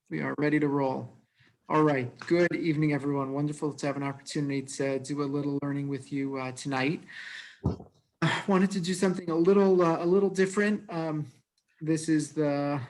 We are ready to roll. All right. Good evening, everyone. Wonderful to have an opportunity to do a little learning with you tonight. I wanted to do something a little different. This is the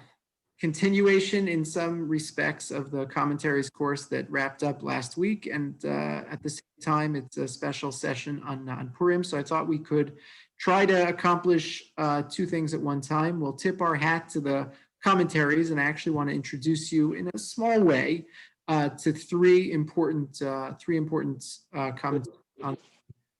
continuation in some respects of the commentaries course that wrapped up last week. And at the same time, it's a special session on Purim. So I thought we could try to accomplish two things at one time. We'll tip our hat to the commentaries, and I actually want to introduce you in a small way to three important commentaries on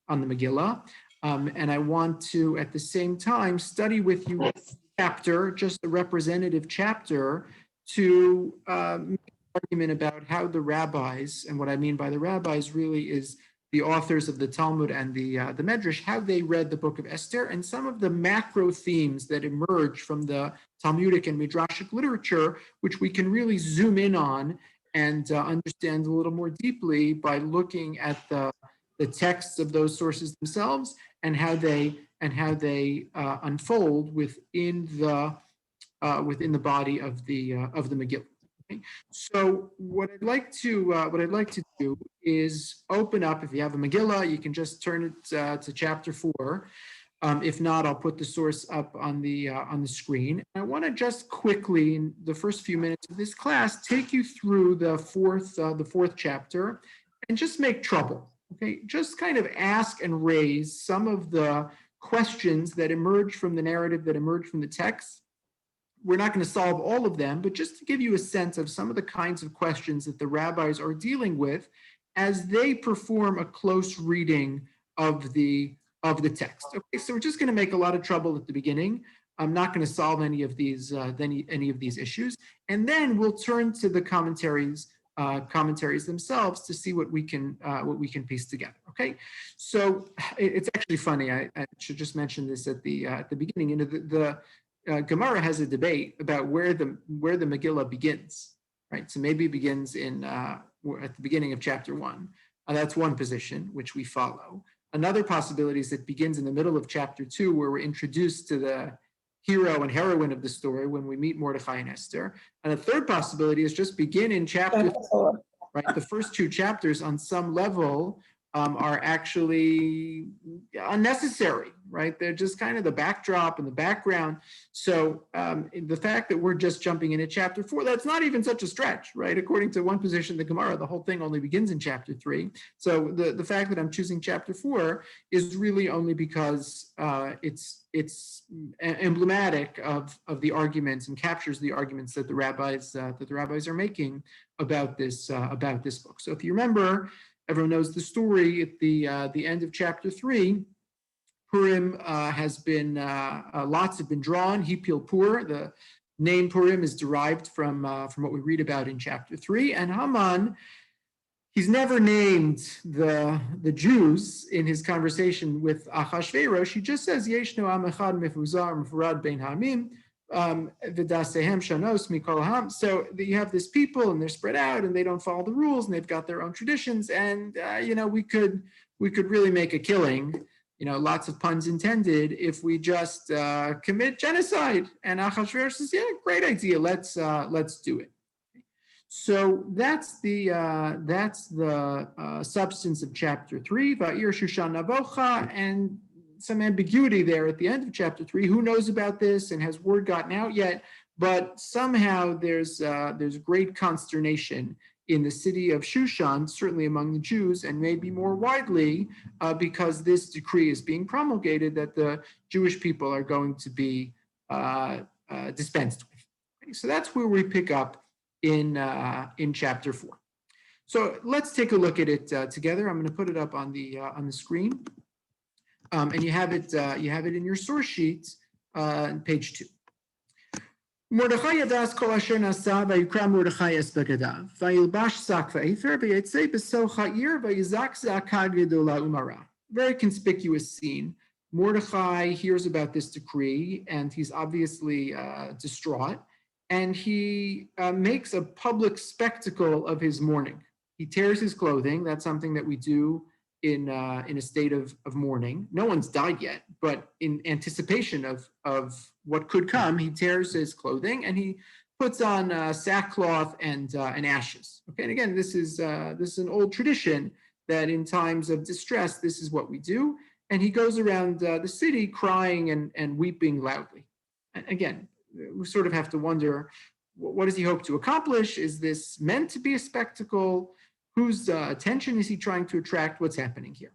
the Megillah. And I want to, at the same time, study with you chapter, just the representative chapter, to make an argument about how the rabbis, and what I mean by the rabbis really is the authors of the Talmud and the Medrash, how they read the book of Esther, and some of the macro themes that emerge from the Talmudic and Midrashic literature, which we can really zoom in on and understand a little more deeply by looking at the texts of those sources themselves and how they unfold within the body of the Megillah. Okay? So what I'd like to do is open up. If you have a Megillah, you can just turn it to chapter 4. If not, I'll put the source up on the screen. I want to just quickly, in the first few minutes of this class, take you through the fourth chapter and just make trouble. Okay, just kind of ask and raise some of the questions that emerge from the narrative, that emerge from the text. We're not going to solve all of them, but just to give you a sense of some of the kinds of questions that the rabbis are dealing with as they perform a close reading of the text. Okay, so we're just going to make a lot of trouble at the beginning. I'm not going to solve any of these issues, and then we'll turn to the commentaries themselves to see what we can piece together. Okay, so it's actually funny. I should just mention this at the beginning. You know, the Gemara has a debate about where the Megillah begins. Right, so maybe it begins at the beginning of chapter 1. That's one position which we follow. Another possibility is it begins in the middle of chapter 2, where we're introduced to the hero and heroine of the story when we meet Mordechai and Esther. And a third possibility is just begin in chapter 4. Right, the first two chapters on some level are actually unnecessary, right? They're just kind of the backdrop and the background. So the fact that we're just jumping into chapter 4, that's not even such a stretch, right? According to one position, the Gemara, the whole thing only begins in chapter 3. So the fact that I'm choosing chapter 4 is really only because it's emblematic of the arguments and captures the arguments that the rabbis are making about this book. So if you remember, everyone knows the story at the end of chapter 3. Purim has been, lots have been drawn. Hipil Pur, the name Purim is derived from what we read about in chapter 3. And Haman, he's never named the Jews in his conversation with Achashverosh. He just says, Yeshno am echad mefuzar mefurad bein ha'amim. So you have this people, and they're spread out, and they don't follow the rules, and they've got their own traditions, and we could really make a killing, lots of puns intended, if we just commit genocide. And Achashverosh says, yeah, great idea, let's do it. So that's the substance of chapter 3, Va'ir Shushan Navocha, and some ambiguity there at the end of chapter 3. Who knows about this, and has word gotten out yet? But somehow there's great consternation in the city of Shushan, certainly among the Jews, and maybe more widely, because this decree is being promulgated that the Jewish people are going to be dispensed with. Okay, so that's where we pick up in chapter 4. So let's take a look at it together. I'm going to put it up on the screen. And you have it in your source sheet on page 2. Mordechai yadas kol asher nasa vayikra Mordechai es begadav vayilbash sak va'efer v'yitzei b'soch ha'ir v'yizak zaka gedola umara. Very conspicuous scene. Mordechai hears about this decree, and he's obviously distraught, and he makes a public spectacle of his mourning. He tears his clothing. That's something that we do in a state of mourning. No one's died yet, but in anticipation of what could come, he tears his clothing and he puts on sackcloth and ashes. Okay, and again, this is an old tradition that in times of distress, this is what we do. And he goes around the city crying and weeping loudly. And again, we sort of have to wonder, what does he hope to accomplish? Is this meant to be a spectacle? Whose attention is he trying to attract? What's happening here?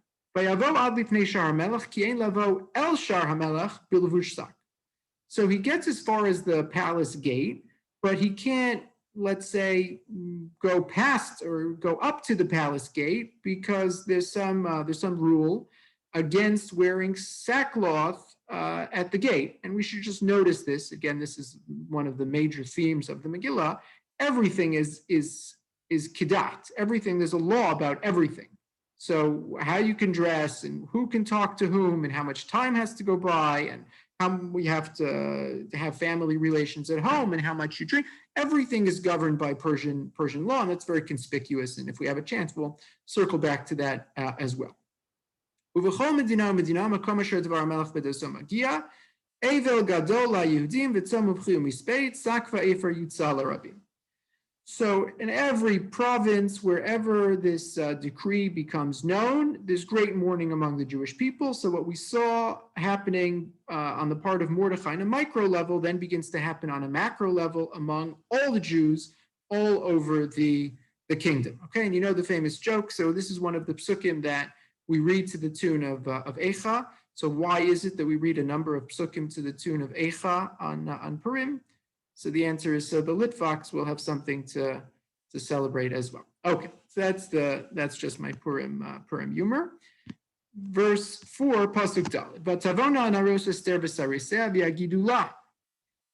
So he gets as far as the palace gate, but he can't, let's say, go past or go up to the palace gate because there's some rule against wearing sackcloth at the gate. And we should just notice this. Again, this is one of the major themes of the Megillah. Everything is kidat. Everything, there's a law about everything. So how you can dress and who can talk to whom and how much time has to go by and how we have to have family relations at home and how much you drink. Everything is governed by Persian law, and that's very conspicuous. And if we have a chance, we'll circle back to that as well. So in every province, wherever this decree becomes known, there's great mourning among the Jewish people. So what we saw happening on the part of Mordechai on a micro level then begins to happen on a macro level among all the Jews all over the kingdom. Okay, and you know the famous joke. So this is one of the psukim that we read to the tune of Eicha. So why is it that we read a number of psukim to the tune of Eicha on Purim? So the answer is so the Litvaks will have something to celebrate as well. Okay, so that's just my Purim humor. Verse 4, pasuk Dalet. Vatavona anaros Esther v'sarisea v'yagidula.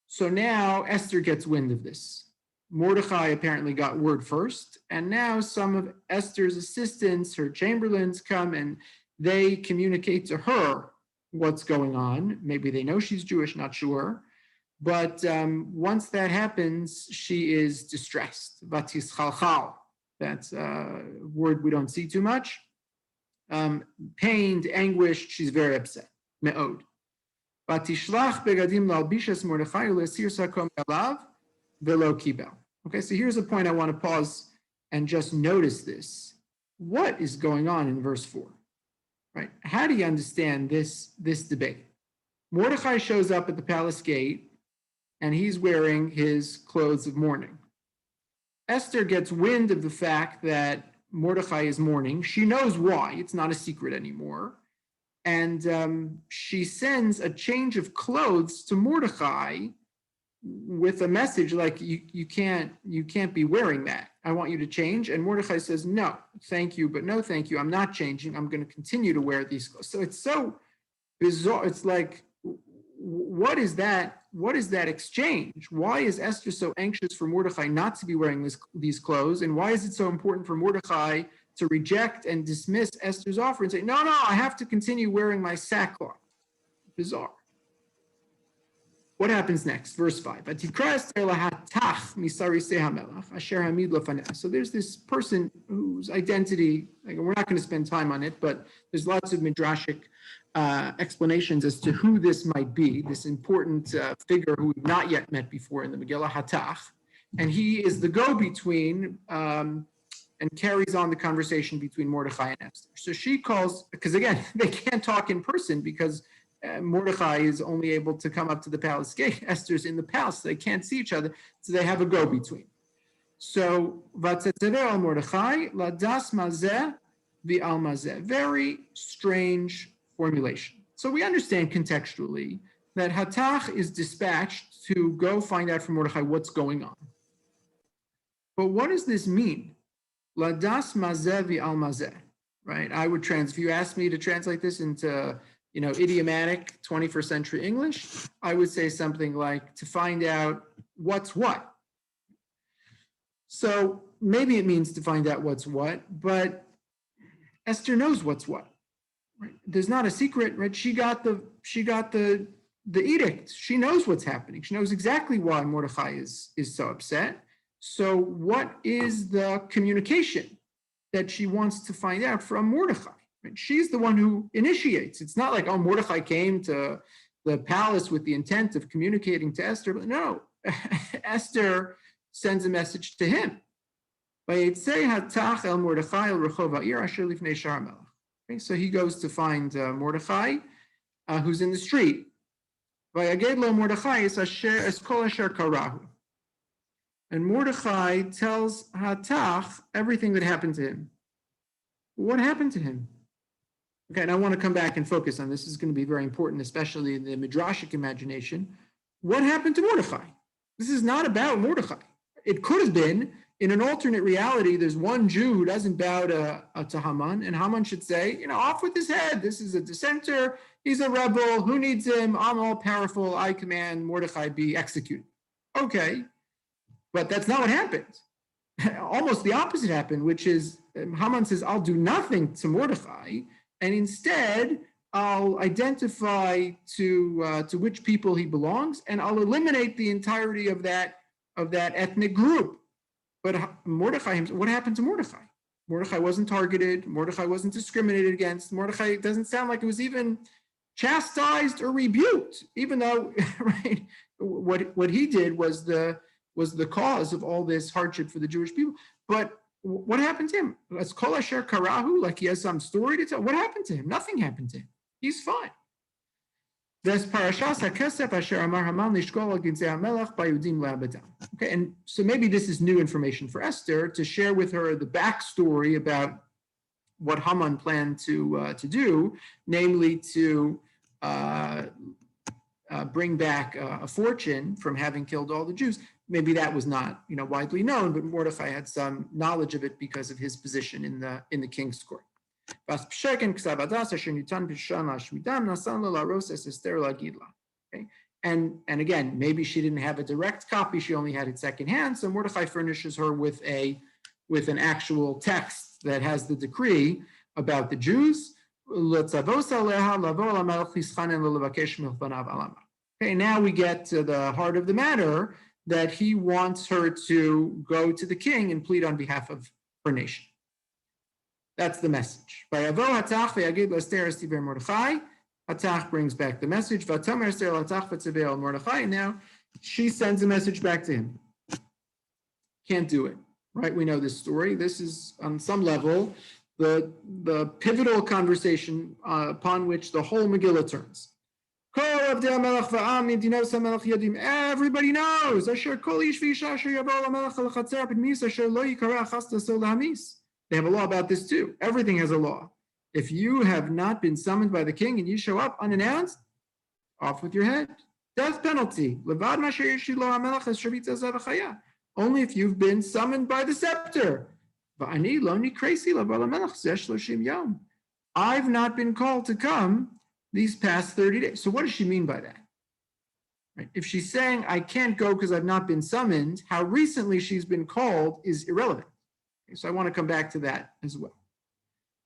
So now Esther gets wind of this. Mordechai apparently got word first, and now some of Esther's assistants, her chamberlains, come and they communicate to her what's going on. Maybe they know she's Jewish, not sure. But once that happens, she is distressed. Vatischalchal. That's a word we don't see too much. Pained, anguished, she's very upset. Me'od. Vatishlach begadim lalbishas Mordechai u'lesir sakom elav velo kibel. Okay, so here's a point I want to pause and just notice this. What is going on in verse 4? Right? How do you understand this debate? Mordechai shows up at the palace gate, and he's wearing his clothes of mourning. Esther gets wind of the fact that Mordechai is mourning. She knows why. It's not a secret anymore. And she sends a change of clothes to Mordechai with a message like, you can't be wearing that. I want you to change. And Mordechai says, no, thank you, but no, thank you. I'm not changing. I'm going to continue to wear these clothes. So it's so bizarre. It's like, what is that exchange? Why is Esther so anxious for Mordechai not to be wearing these clothes? And why is it so important for Mordechai to reject and dismiss Esther's offer and say, no, I have to continue wearing my sackcloth? Bizarre. What happens next? Verse 5. So there's this person whose identity, we're not going to spend time on it, but there's lots of midrashic explanations as to who this might be, this important figure who we've not yet met before in the Megillah, Hatach. And he is the go-between and carries on the conversation between Mordechai and Esther. So she calls, because again, they can't talk in person because Mordechai is only able to come up to the palace gate. Esther's in the palace, so they can't see each other, so they have a go-between. So, Vatzetzever Mordechai, Ladas Mazeh v'al Mazeh. Very strange formulation. So we understand contextually that Hatach is dispatched to go find out from Mordechai what's going on. But what does this mean? Ladas Mazeh v'al Mazeh, right? I would if you asked me to translate this into idiomatic 21st century English, I would say something like to find out what's what. So maybe it means to find out what's what, but Esther knows what's what. Right? There's not a secret, right? She got the edict. She knows what's happening. She knows exactly why Mordechai is so upset. So what is the communication that she wants to find out from Mordechai? Right? She's the one who initiates. It's not like, Mordechai came to the palace with the intent of communicating to Esther. But no, Esther sends a message to him. Okay, so he goes to find Mordechai, who's in the street. And Mordechai tells Tanakh everything that happened to him. What happened to him? Okay, and I want to come back and focus on this. This is going to be very important, especially in the Midrashic imagination. What happened to Mordechai? This is not about Mordechai. It could have been, in an alternate reality, there's one Jew who doesn't bow to Haman, and Haman should say, off with his head. This is a dissenter. He's a rebel. Who needs him? I'm all powerful. I command Mordechai be executed. Okay, but that's not what happened. Almost the opposite happened, which is Haman says, I'll do nothing to Mordechai, and instead I'll identify to which people he belongs, and I'll eliminate the entirety of that ethnic group. But Mordechai, what happened to Mordechai? Mordechai wasn't targeted. Mordechai wasn't discriminated against. Mordechai doesn't sound like it was even chastised or rebuked, even though right, what he did was the cause of all this hardship for the Jewish people. But what happened to him? As kol asher karahu, like he has some story to tell. What happened to him? Nothing happened to him. He's fine. Okay, and so maybe this is new information for Esther to share with her the backstory about what Haman planned to do, namely to bring back a fortune from having killed all the Jews. Maybe that was not widely known, but Mordechai had some knowledge of it because of his position in the king's court. Okay? And again, maybe she didn't have a direct copy, she only had it secondhand, so Mordechai furnishes her with an actual text that has the decree about the Jews. Okay, now we get to the heart of the matter, that he wants her to go to the king and plead on behalf of her nation. That's the message. Tanakh brings back the message. And now she sends a message back to him. Can't do it, right? We know this story. This is, on some level, the pivotal conversation upon which the whole Megillah turns. Everybody knows. They have a law about this too. Everything has a law. If you have not been summoned by the king and you show up unannounced, off with your head. Death penalty. Only if you've been summoned by the scepter. I've not been called to come these past 30 days. So what does she mean by that? Right? If she's saying, I can't go because I've not been summoned, how recently she's been called is irrelevant. Okay, so I want to come back to that as well.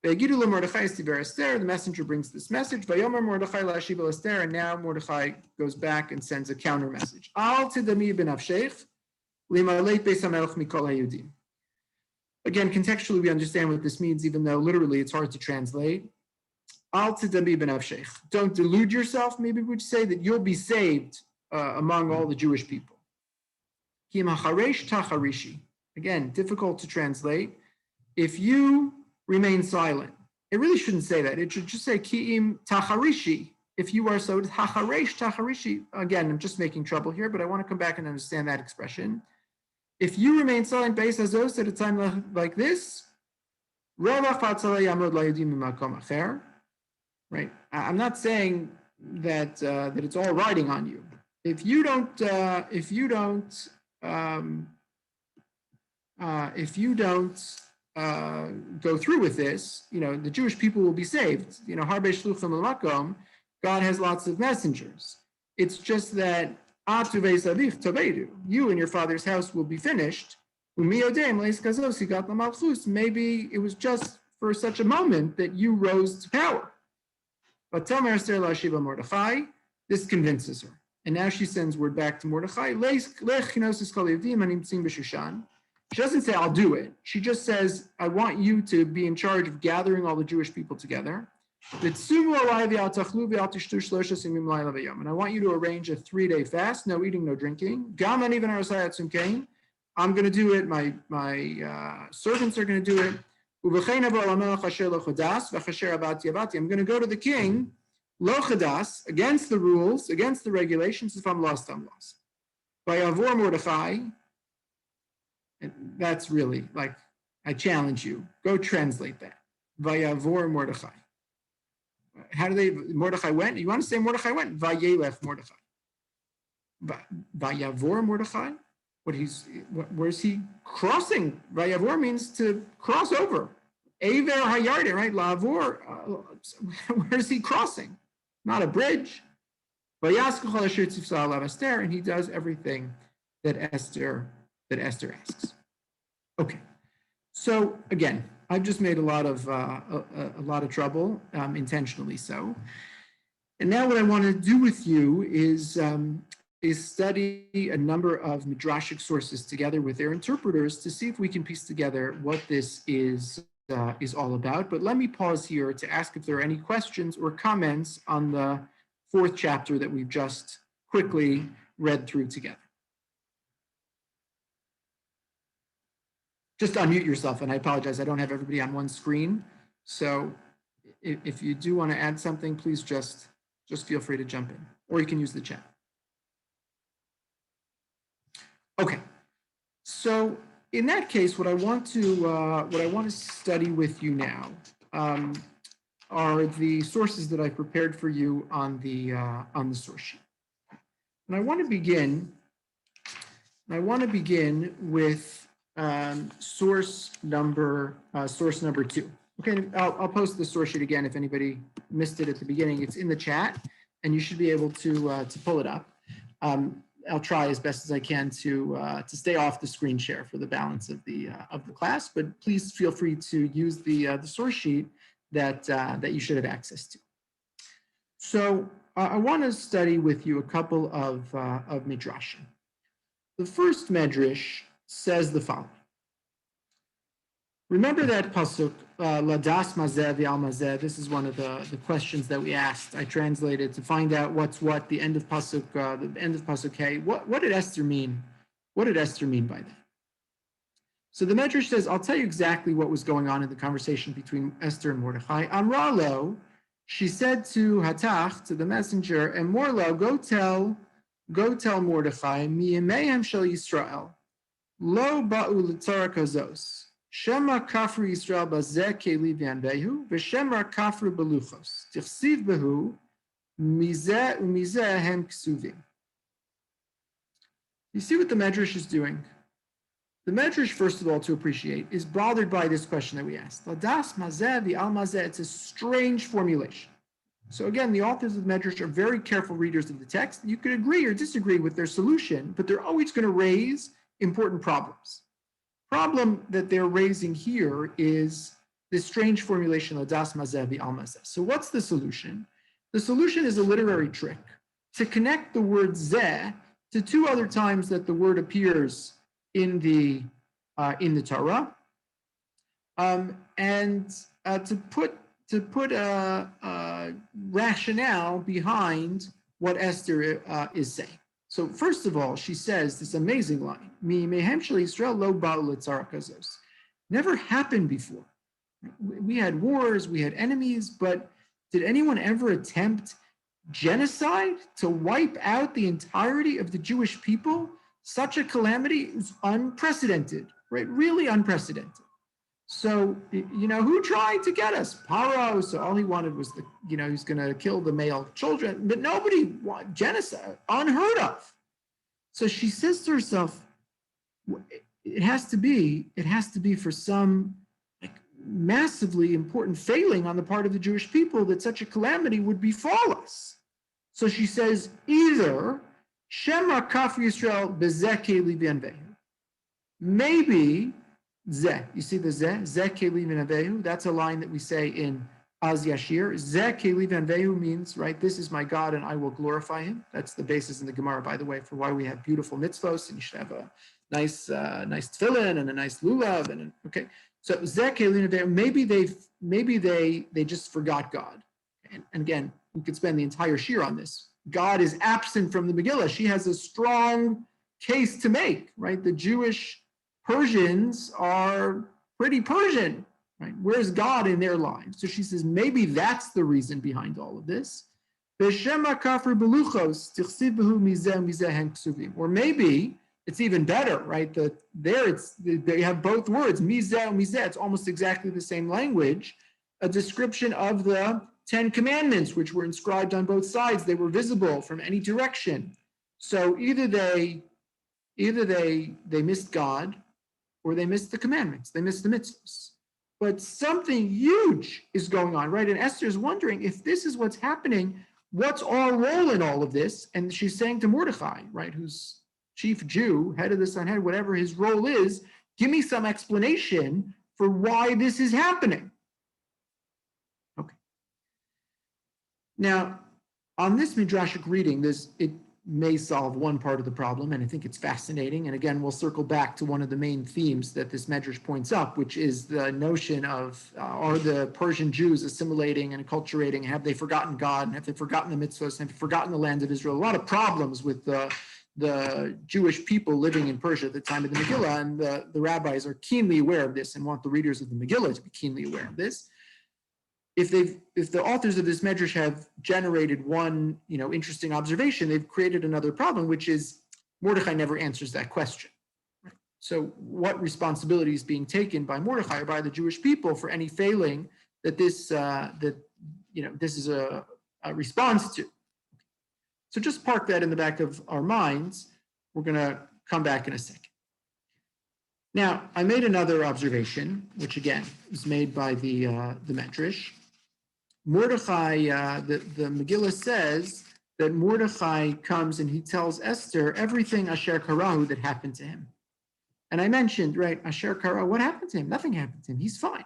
The messenger brings this message. And now Mordechai goes back and sends a counter message. Again, contextually, we understand what this means, even though literally it's hard to translate. Don't delude yourself, maybe we would say, that you'll be saved among all the Jewish people. Again, difficult to translate. If you remain silent, it really shouldn't say that. It should just say ki'im tacharishi. If you are so hacharesh tacharishi. Again, I'm just making trouble here, but I want to come back and understand that expression. If you remain silent based azos at a time like this, right? I'm not saying that it's all riding on you. If you don't go through with this, the Jewish people will be saved. Harbe shluchim l'makom, God has lots of messengers. It's just that you and your father's house will be finished. Maybe it was just for such a moment that you rose to power. But this convinces her. And now she sends word back to Mordechai. She doesn't say, I'll do it. She just says, I want you to be in charge of gathering all the Jewish people together. And I want you to arrange a 3-day fast, no eating, no drinking. I'm going to do it. My servants are going to do it. I'm going to go to the king, lo chadas, against the rules, against the regulations. If I'm lost, I'm lost. Vayavor Mordechai, and that's really like, I challenge you, go translate that. Vayavor Mordechai. How do they, Mordechai went? You want to say Mordechai went? Vayelech Mordechai. Vayavor Mordechai? Where's he crossing? Vayavor means to cross over. Aver hayarden, right? Lavor, where's he crossing? Not a bridge. And he does everything that Esther asks. Okay, so again, I've just made a lot of trouble, intentionally so. And now what I want to do with you is study a number of midrashic sources together with their interpreters to see if we can piece together what this is all about. But let me pause here to ask if there are any questions or comments on the 4th chapter that we've just quickly read through together. Just unmute yourself, and I apologize, I don't have everybody on one screen. So if you do want to add something, please just feel free to jump in, or you can use the chat. Okay, so in that case, what I want to study with you now are the sources that I prepared for you on the source sheet. And I want to begin with source number 2. Okay, I'll post the source sheet again if anybody missed it at the beginning. It's in the chat, and you should be able to pull it up. I'll try as best as I can to stay off the screen share for the balance of the class, but please feel free to use the source sheet that you should have access to. So I want to study with you a couple of midrashim. The first medrash says the following. Remember that pasuk, ladas mazeh v'al mazeh. This is one of the questions that we asked. I translated to find out what's what, the end of pasuk, Hey. What did Esther mean? What did Esther mean by that? So the Medrash says, I'll tell you exactly what was going on in the conversation between Esther and Mordechai. Amralo, she said to Hatach, to the messenger, and Morlo, go tell Mordechai, mi'emehem shel Yisrael, lo ba'u l'tzara kazos. Shema kafru Yisrael bazeh keli v'anbehu, v'shemra kafru beluchos. Tichsiv behu, mizeh u'mizeh hem ksuvim. You see what the Medrash is doing? The Medrash, first of all, to appreciate, is bothered by this question that we asked. Ladas mazeh v'al mazeh. It's a strange formulation. So again, the authors of the Medrash are very careful readers of the text. You could agree or disagree with their solution, but they're always going to raise important problems. Problem that they're raising here is this strange formulation, ladas mazeh v'al mazeh. So what's the solution? The solution is a literary trick to connect the word zeh to 2 other times that the word appears in the Torah, and to put a rationale behind what Esther is saying. So first of all, she says this amazing line: "Mi mehem shel Yisrael lo ba'u l'tzara kazos." Never happened before. We had wars, we had enemies, but did anyone ever attempt genocide to wipe out the entirety of the Jewish people? Such a calamity is unprecedented, right? Really unprecedented. So, who tried to get us? Paro. So all he wanted was he's going to kill the male children, but nobody wanted genocide, unheard of. So she says to herself, it has to be for some massively important failing on the part of the Jewish people that such a calamity would befall us. So she says, either Shema Kaf Yisrael Bezeh Keli V'Anvehu. Maybe Zeh. You see the Zeh? Zeh Keli V'Anvehu. That's a line that we say in Az Yashir. Zeh Keli V'Anvehu means, right, this is my God and I will glorify him. That's the basis in the Gemara, by the way, for why we have beautiful mitzvos, and you should have a nice tefillin and a nice lulav. Okay. So Zeh Keli V'Anvehu. Maybe they just forgot God. and again, we could spend the entire shir on this. God is absent from the Megillah. She has a strong case to make, right? The Jewish Persians are pretty Persian, right? Where's God in their lives? So she says, maybe that's the reason behind all of this. Or maybe it's even better, right? They have both words, mizeh and mizeh. It's almost exactly the same language. A description of the 10 commandments, which were inscribed on both sides. They were visible from any direction. So either they missed God, or they missed the commandments. They missed the mitzvahs. But something huge is going on, right? And Esther is wondering if this is what's happening, what's our role in all of this? And she's saying to Mordechai, right, who's chief Jew, head of the Sanhedrin, whatever his role is, give me some explanation for why this is happening. Okay. Now, on this midrashic reading, it may solve one part of the problem, and I think it's fascinating. And again, we'll circle back to one of the main themes that this medrash points up, which is the notion of are the Persian Jews assimilating and acculturating? Have they forgotten God? And have they forgotten the mitzvahs? Have they forgotten the land of Israel? A lot of problems with the Jewish people living in Persia at the time of the Megillah, and the rabbis are keenly aware of this and want the readers of the Megillah to be keenly aware of this. If the authors of this medrash have generated one, interesting observation, they've created another problem, which is Mordechai never answers that question. Right? So, what responsibility is being taken by Mordechai or by the Jewish people for any failing that this is a response to? So, just park that in the back of our minds. We're going to come back in a second. Now, I made another observation, which again is made by the medrash. Mordechai, the Megillah says that Mordechai comes and he tells Esther everything Asher Karahu that happened to him. And I mentioned, right, Asher Karahu, what happened to him? Nothing happened to him. He's fine.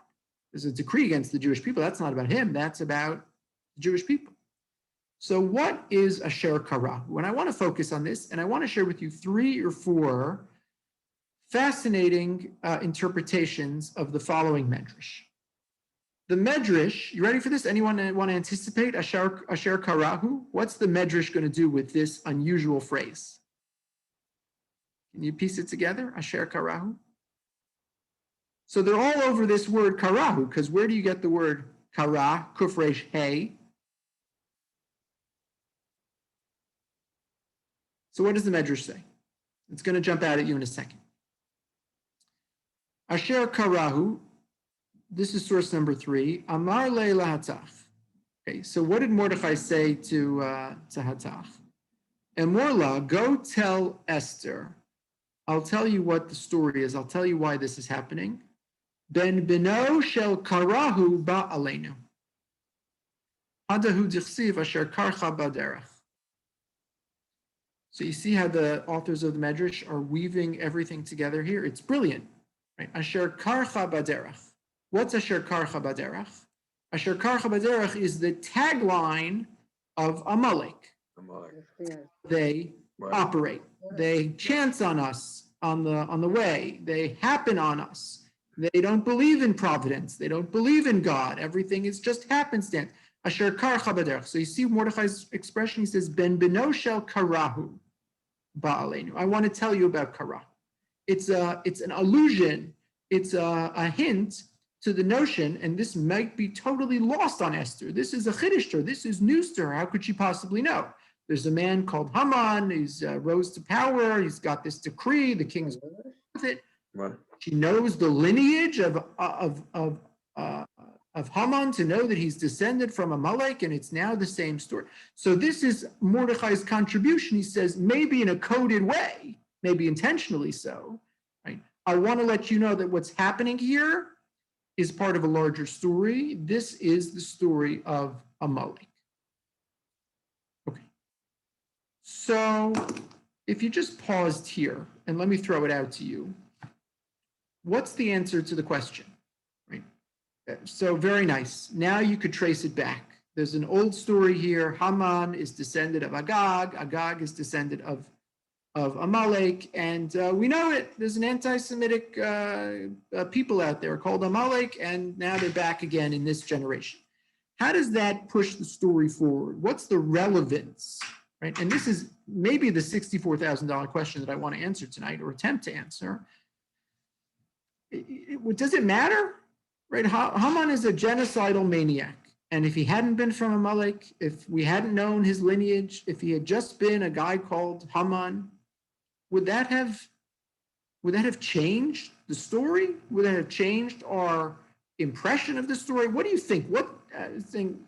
There's a decree against the Jewish people. That's not about him. That's about the Jewish people. So what is Asher Karahu? And I want to focus on this, and I want to share with you 3 or 4 fascinating interpretations of the following medrash. The medrash, you ready for this? Anyone want to anticipate Asher Karahu? What's the medrash going to do with this unusual phrase? Can you piece it together? Asher Karahu? So they're all over this word Karahu, because where do you get the word Kara, Kufresh Hey? So what does the medrash say? It's going to jump out at you in a second. Asher Karahu, this is source number 3. Amar le lahatach. Okay, so what did Mordechai say to Hatach? Emorla, go tell Esther. I'll tell you what the story is. I'll tell you why this is happening. Ben bino shel karahu ba aleinu. Hadahu dichsiv asher karcha baderach. So you see how the authors of the medrash are weaving everything together here? It's brilliant. Right? Asher karcha baderach. What's Asher karcha baderach? Asher karcha baderach is the tagline of Amalek. They operate. They chance on us on the way. They happen on us. They don't believe in providence. They don't believe in God. Everything is just happenstance. Asher karcha baderach. So you see Mordechai's expression. He says, Ben bino shel karahu ba'aleinu. I want to tell you about karahu. It's an allusion. It's a hint to the notion, and this might be totally lost on Esther. This is a chiddush to her. This is news to her. How could she possibly know? There's a man called Haman. He's rose to power. He's got this decree. The king is with it. Right. She knows the lineage of Haman to know that he's descended from Amalek, and it's now the same story. So this is Mordechai's contribution. He says, maybe in a coded way, maybe intentionally so, right? I want to let you know that what's happening here is part of a larger story. This is the story of Amalek. Okay. So if you just paused here, and let me throw it out to you, what's the answer to the question? Right. So very nice. Now you could trace it back. There's an old story here. Haman is descendant of Agag. Agag is descendant of Amalek, and we know it. There's an anti-Semitic people out there called Amalek, and now they're back again in this generation. how does that push the story forward? What's the relevance, right? And this is maybe the $64,000 question that I want to answer tonight, or attempt to answer. Does it matter, right? Haman is a genocidal maniac. And if he hadn't been from Amalek, if we hadn't known his lineage, if he had just been a guy called Haman, would that have changed the story? Would that have changed our impression of the story? What do you think? What thing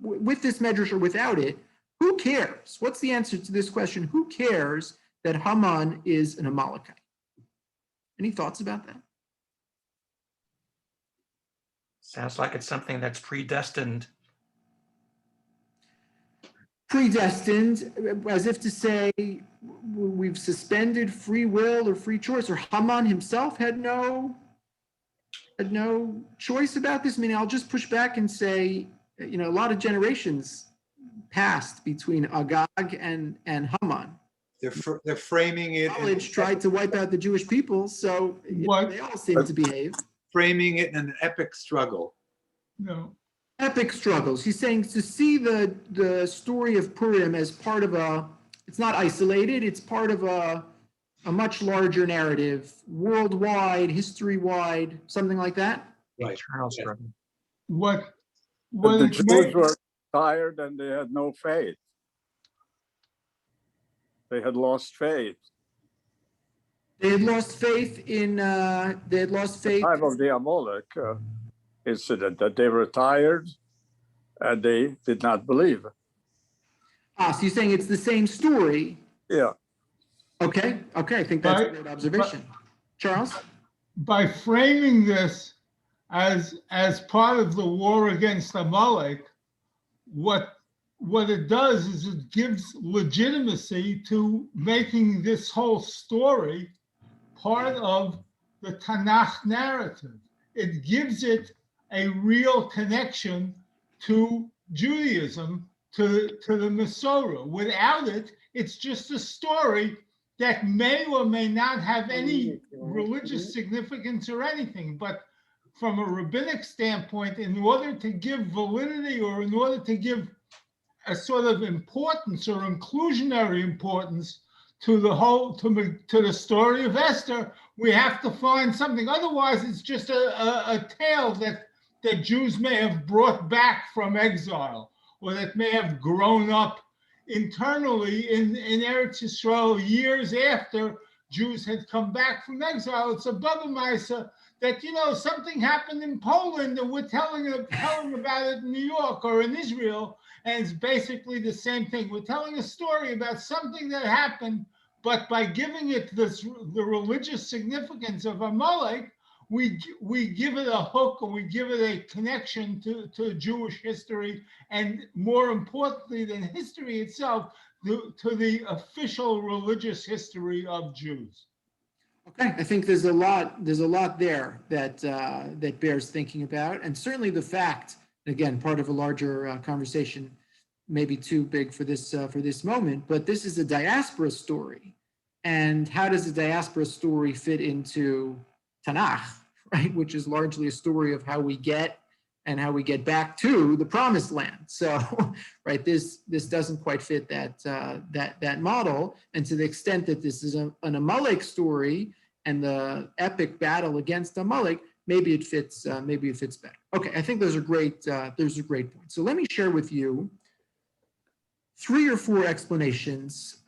with this medrash or without it? Who cares? What's the answer to this question? Who cares that Haman is an Amalekite? Any thoughts about that? Sounds like it's something that's predestined. Predestined, as if to say we've suspended free will or free choice, or Haman himself had no choice about this. I mean, I'll just push back and say, a lot of generations passed between Agag and Haman. They're framing it. Knowledge tried to wipe out the Jewish people, so they all seem to behave. Framing it in an epic struggle. No. Epic struggles. He's saying to see the story of Purim as part of it's not isolated, it's part of a much larger narrative, worldwide, history-wide, something like that. Right. Eternal struggle. What the Jews were tired and they had no faith. They had lost faith. They had lost faith in. They had lost faith. The time of the Amalek incident, that they were tired and they did not believe. So you're saying it's the same story? Yeah. Okay. I think that's a great observation. Charles? By framing this as part of the war against Amalek, what it does is it gives legitimacy to making this whole story part of the Tanakh narrative. It gives it a real connection to Judaism, to the Masorah. Without it, it's just a story that may or may not have any religious significance or anything. But from a rabbinic standpoint, in order to give validity or in order to give a sort of importance or inclusionary importance to the whole, to the story of Esther, we have to find something. Otherwise, it's just a tale that Jews may have brought back from exile, or that may have grown up internally in Eretz Yisrael years after Jews had come back from exile. It's a Baba Maisa that, something happened in Poland and we're telling about it in New York or in Israel, and it's basically the same thing. We're telling a story about something that happened, but by giving it the religious significance of Amalek, we give it a hook, and we give it a connection to Jewish history, and more importantly than history itself, to the official religious history of Jews. Okay, I think there's a lot there that bears thinking about, and certainly the fact, again, part of a larger conversation, maybe too big for this moment, but this is a diaspora story, and how does the diaspora story fit into Tanakh, right? Which is largely a story of how we get back to the promised land. So, right, this doesn't quite fit that model. And to the extent that this is an Amalek story and the epic battle against Amalek, maybe it fits better. Okay, I think those are great points. So let me share with you 3 or 4 explanations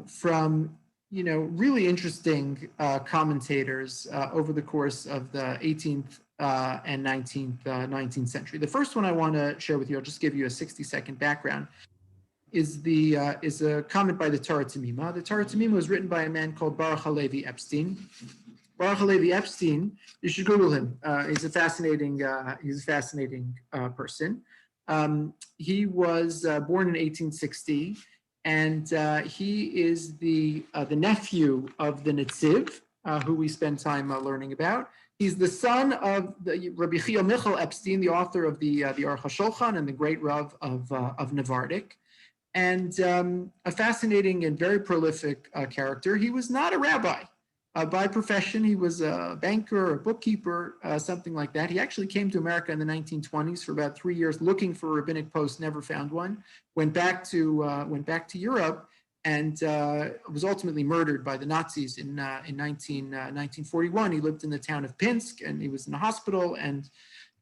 from really interesting commentators over the course of the 18th and 19th century. The first one I want to share with you, I'll just give you a 60-second background, is a comment by the Tanach Tamima. The Tanach Tamima was written by a man called Barach Epstein. Barach Epstein, you should Google him. He's a fascinating person. He was born in 1860. And he is the nephew of the Netziv, who we spend time learning about. He's the son of the Rabbi Michal Epstein, the author of the Aruch HaShulchan and the great Rav of Nevardik, and a fascinating and very prolific character. He was not a rabbi. By profession, he was a banker, a bookkeeper, something like that. He actually came to America in the 1920s for about 3 years, looking for a rabbinic post, never found one. Went back to Europe, and was ultimately murdered by the Nazis in 1941. He lived in the town of Pinsk, and he was in the hospital. And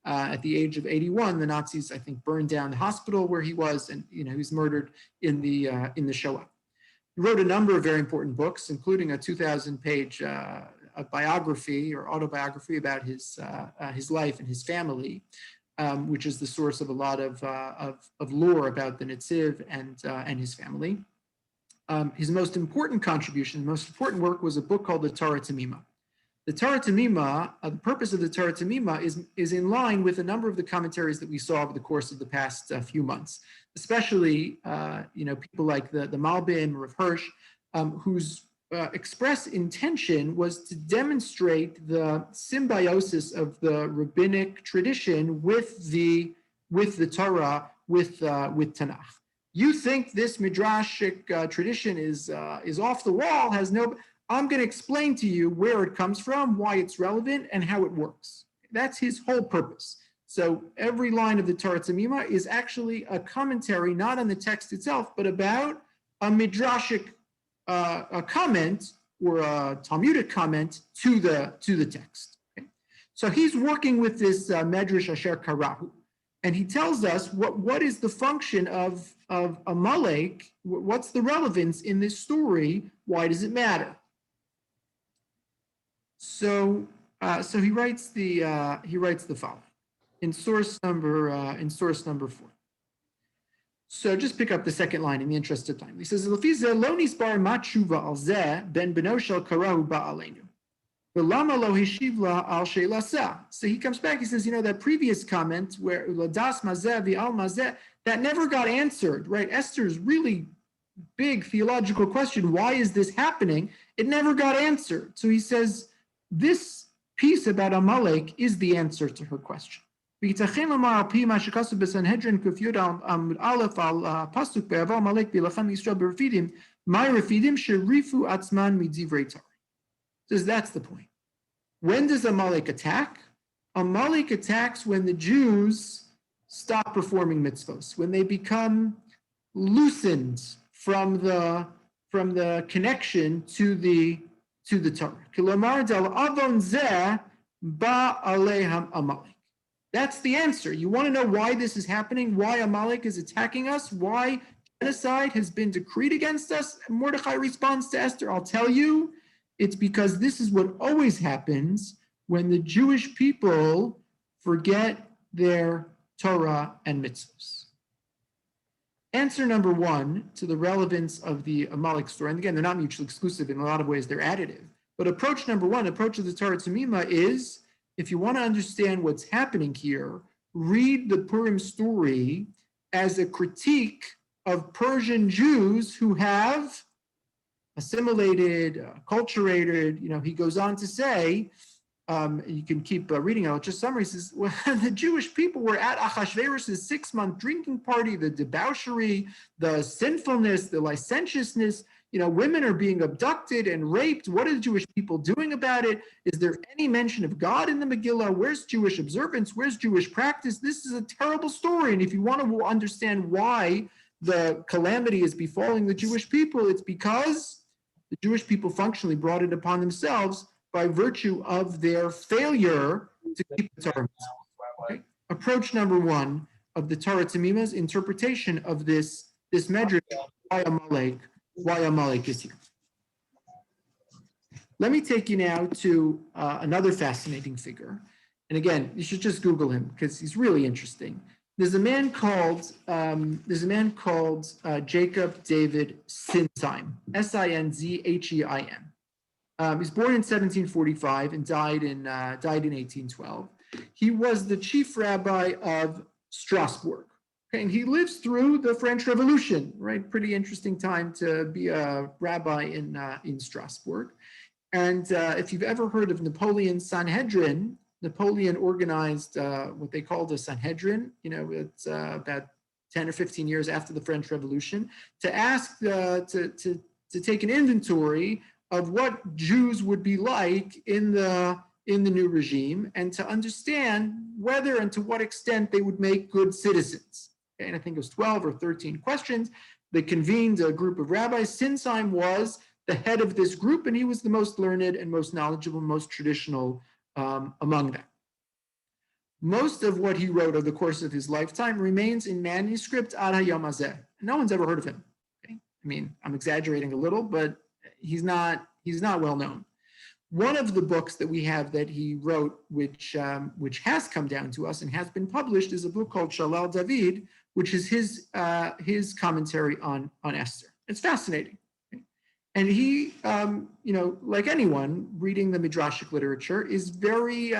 at the age of 81, the Nazis, I think, burned down the hospital where he was, and he was murdered in the Shoah. He wrote a number of very important books, including a 2,000-page biography or autobiography about his life and his family, which is the source of a lot of lore about the Netziv and his family. His most important contribution, the most important work, was a book called the Tanach Tamima. The Tanach Tamima, the purpose of the Tanach Tamima is in line with a number of the commentaries that we saw over the course of the past few months, especially people like the Malbim, Rav Hirsch, whose express intention was to demonstrate the symbiosis of the rabbinic tradition with the Torah, with Tanakh. You think this midrashic tradition is off the wall, has no. I'm going to explain to you where it comes from, why it's relevant, and how it works. That's his whole purpose. So every line of the Tanach Tamima is actually a commentary, not on the text itself, but about a midrashic a comment or a Talmudic comment to the text. Okay? So he's working with this Medrash Asher Karahu, and he tells us what is the function of Amalek, what's the relevance in this story, why does it matter? So he writes the following in source number 4. So just pick up the second line in the interest of time. He says, "Lo nisbar ma tshuva al zeh ben beno shel karahu ba'aleinu, v'lama lo heshivla al she'ilasa." So he comes back. He says, that previous comment where ladas mazeh v'al mazeh, that never got answered, right? Esther's really big theological question: why is this happening? It never got answered. So he says, this piece about Amalek is the answer to her question. It's that's the point. When does Amalek attack? Amalek attacks when the Jews stop performing mitzvos, when they become loosened from the connection to the Torah. That's the answer. You want to know why this is happening, why Amalek is attacking us, why genocide has been decreed against us? Mordechai responds to Esther, I'll tell you, it's because this is what always happens when the Jewish people forget their Torah and mitzvahs. Answer number one to the relevance of the Amalek story, and again, they're not mutually exclusive. In a lot of ways, they're additive. But approach number one, approach of the Tanach Tamima is, if you want to understand what's happening here, read the Purim story as a critique of Persian Jews who have assimilated, acculturated. He goes on to say, you can keep reading. I'll just summarize. He says, when the Jewish people were at Achashverosh's 6-month drinking party, the debauchery, the sinfulness, the licentiousness, women are being abducted and raped. What are the Jewish people doing about it? Is there any mention of God in the Megillah? Where's Jewish observance? Where's Jewish practice? This is a terrible story. And if you want to understand why the calamity is befalling the Jewish people, it's because the Jewish people functionally brought it upon themselves by virtue of their failure to keep the Torah. Okay? Approach number one of the Tanach Tamima's interpretation of this medrash, why Amalek is here. Let me take you now to another fascinating figure. And again, you should just Google him because he's really interesting. There's a man called Jacob David Sinzheim, Sinzheim. He's born in 1745 and died in 1812. He was the chief rabbi of Strasbourg. Okay, and he lives through the French Revolution, right? Pretty interesting time to be a rabbi in Strasbourg. And if you've ever heard of Napoleon's Sanhedrin, Napoleon organized what they called a Sanhedrin. It's about 10 or 15 years after the French Revolution, to ask to take an inventory of what Jews would be like in the new regime, and to understand whether and to what extent they would make good citizens. Okay, and I think it was 12 or 13 questions. They convened a group of rabbis. Sinsheim was the head of this group, and he was the most learned and most knowledgeable, most traditional among them. Most of what he wrote over the course of his lifetime remains in manuscript ad hayom hazeh. No one's ever heard of him. Okay? I mean, I'm exaggerating a little, but he's not well known. One of the books that we have that he wrote, which has come down to us and has been published, is a book called Shalal David, which is his commentary on Esther. It's fascinating. Okay? And he, like anyone reading the midrashic literature, is very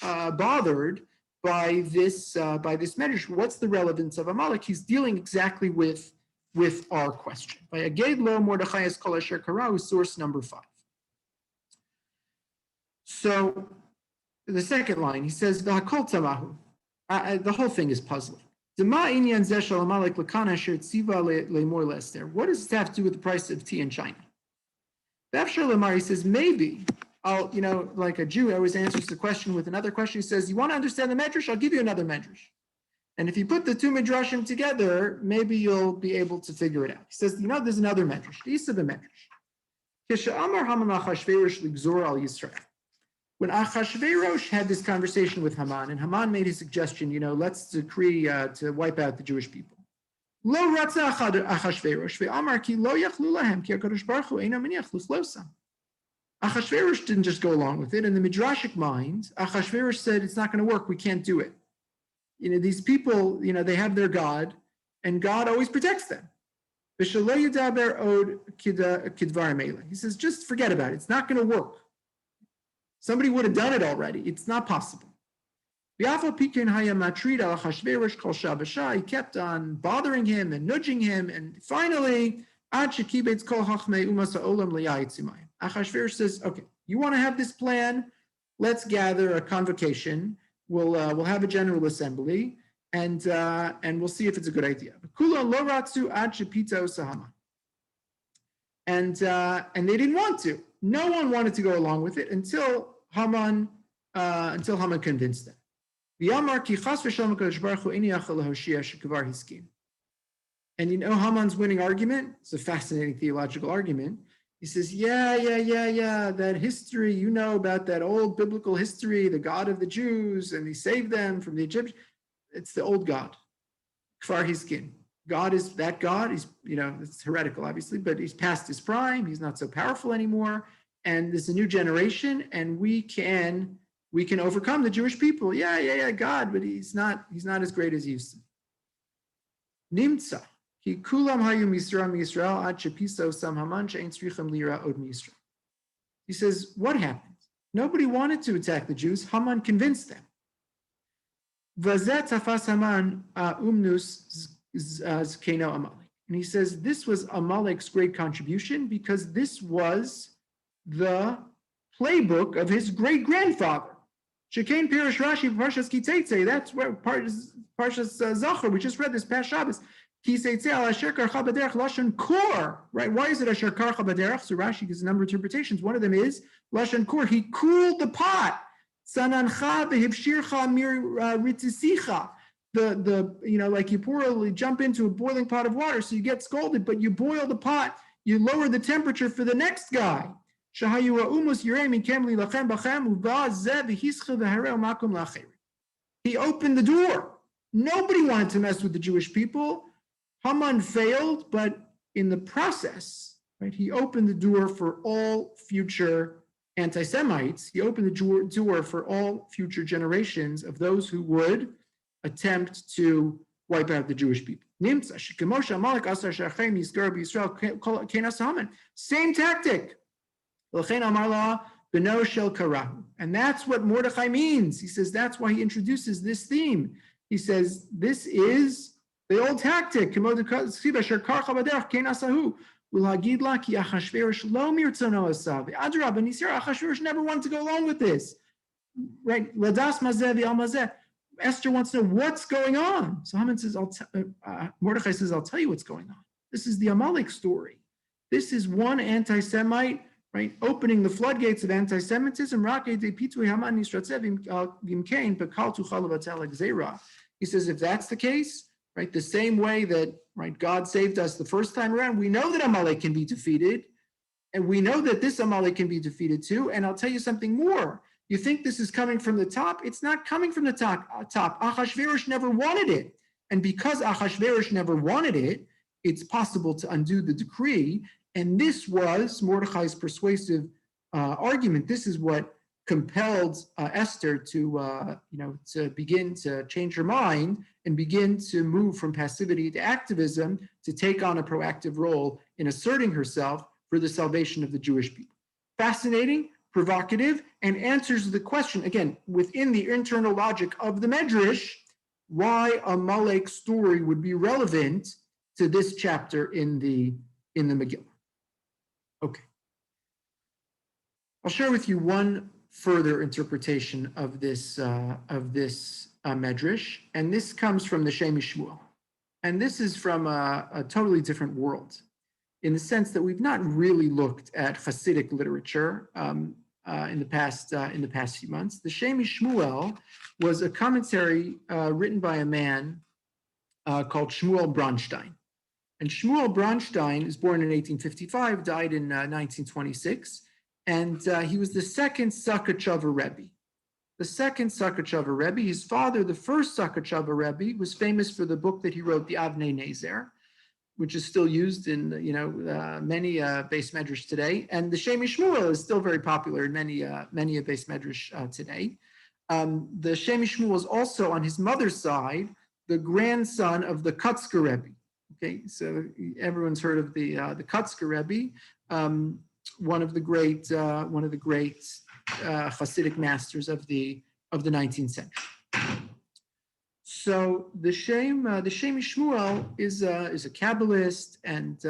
bothered by this medrash. What's the relevance of Amalek? He's dealing exactly with our question. By Aged Lo Mordechai Es Kol Asher Kara, source number 5. So the second line, he says, V'hakol tamahu. The whole thing is puzzling. What does this have to do with the price of tea in China? He says, maybe I'll, like a Jew always answers the question with another question. He says, you want to understand the medrash? I'll give you another medrash. And if you put the two midrashim together, maybe you'll be able to figure it out. He says, there's another medrash. The Isa the medrash. When Achashverosh had this conversation with Haman, and Haman made his suggestion, let's decree to wipe out the Jewish people. Lo ratza Achashverosh ve'amar ki lo yachlu lahem ki HaKadosh Baruch Hu eino meniach luchlosam. Achashverosh didn't just go along with it. In the midrashic mind, Achashverosh said, it's not going to work. We can't do it. These people, they have their God, and God always protects them. He says, just forget about it. It's not going to work. Somebody would have done it already. It's not possible. He kept on bothering him and nudging him, and finally, Achashverosh says, okay, you want to have this plan? Let's gather a convocation. We'll have a general assembly, and we'll see if it's a good idea. And they didn't want to. No one wanted to go along with it until Haman convinced them. And Haman's winning argument? It's a fascinating theological argument. He says, yeah, that history, about that old biblical history, the God of the Jews, and he saved them from the Egyptians. It's the old God, Kfar Hiskin. God is that God. He's, it's heretical, obviously, but he's past his prime. He's not so powerful anymore. And there's a new generation, and we can overcome the Jewish people. Yeah, God, but he's not as great as he used to. Nimtza. He says, what happened? Nobody wanted to attack the Jews. Haman convinced them. And he says, this was Amalek's great contribution because this was the playbook of his great-grandfather. Shekain Pirish Rashi Parshas Kitzeitzei. That's where Parshas Zachor. We just read this past Shabbos. Kitzeitzei al asher karcha b'derech lashon kor. Right? Why is it asher karcha b'derech? So Rashi gives a number of interpretations. One of them is lashon kor. He cooled the pot. Sanancha v'hivshircha mir ritzisicha. Like you jump into a boiling pot of water, so you get scalded, but you boil the pot. You lower the temperature for the next guy. He opened the door. Nobody wanted to mess with the Jewish people. Haman failed, but in the process, right, he opened the door for all future anti-Semites. He opened the door for all future generations of those who would attempt to wipe out the Jewish people. Same tactic. And that's what Mordechai means. He says that's why he introduces this theme. He says this is the old tactic. Achashverosh never wanted to go along with this. Right? Esther wants to know what's going on. So Haman says, Mordechai says, I'll tell you what's going on. This is the Amalek story. This is one anti-Semite, right, opening the floodgates of anti-Semitism. He says, if that's the case, right, the same way that, right, God saved us the first time around, we know that Amalek can be defeated, and we know that this Amalek can be defeated too. And I'll tell you something more. You think this is coming from the top? It's not coming from the top. Achashverosh never wanted it. And because Achashverosh never wanted it, it's possible to undo the decree. And this was Mordechai's persuasive argument. This is what compelled Esther to begin to change her mind and begin to move from passivity to activism, to take on a proactive role in asserting herself for the salvation of the Jewish people. Fascinating, provocative, and answers the question, again, within the internal logic of the Medrash, why Amalek's story would be relevant to this chapter in the Megillah. Okay. I'll share with you one further interpretation of this Medrash, and this comes from the Shamish Shmuel. And this is from a totally different world, in the sense that we've not really looked at Hasidic literature in the past few months. The Shamish Shmuel was a commentary written by a man called Shmuel Bronstein. And Shmuel Bronstein is born in 1855, died in 1926, and he was the second Sakachava Rebbe. The second Sakachava Rebbe, his father, the first Sakachava Rebbe, was famous for the book that he wrote, the Avnei Nezer, which is still used in many Beis Medrash today, and the Shamish Shmuel is still very popular in many a Beis Medrash today. The Shamish Shmuel is also, on his mother's side, the grandson of the Kutzker Rebbe. Okay, so everyone's heard of the Kutzker Rebbe, one of the great Hasidic masters of the 19th century. So the Shamish Shmuel is a Kabbalist, and